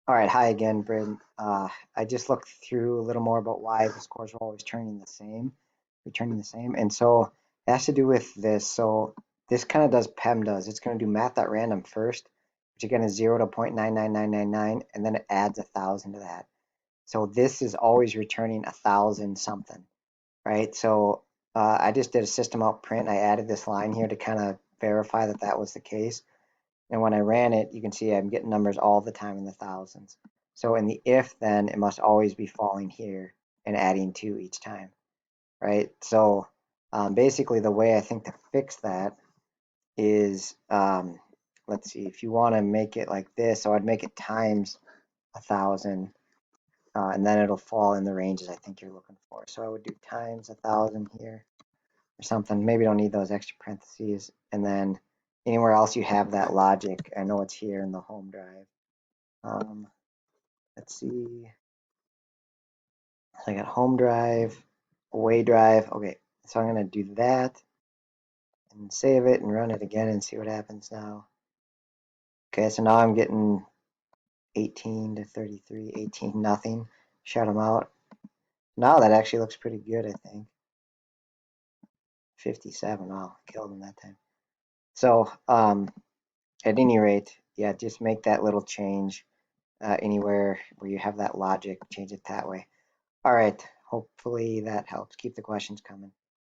All right, hi again, Bryn. I just looked through a little more about why the scores were always returning the same. And so it has to do with this. So this kind of does PEMDAS. It's going to do math.random first, which again is 0 to 0.99999, and then it adds 1,000 to that. So this is always returning 1,000 something, right? So I just did a system out print. And I added this line here to kind of verify that that was the case. And when I ran it, you can see I'm getting numbers all the time in the thousands. So in the if, then it must always be falling here and adding 2 each time, right? So basically the way I think to fix that is, let's see, if you want to make it like this, so I'd make it times 1,000, and then it'll fall in the ranges I think you're looking for. So I would do times 1,000 here or something. Maybe don't need those extra parentheses. And then anywhere else you have that logic, I know it's here in the home drive. Um, let's see. So I got home drive, away drive. Okay, so I'm gonna do that and save it and run it again and see what happens now. Okay, so now I'm getting 18 to 33, 18 nothing. Shut them out. Now that actually looks pretty good, I think. 57. Oh, killed him that time. So at any rate, yeah, just make that little change anywhere where you have that logic, change it that way. All right, hopefully that helps. Keep the questions coming.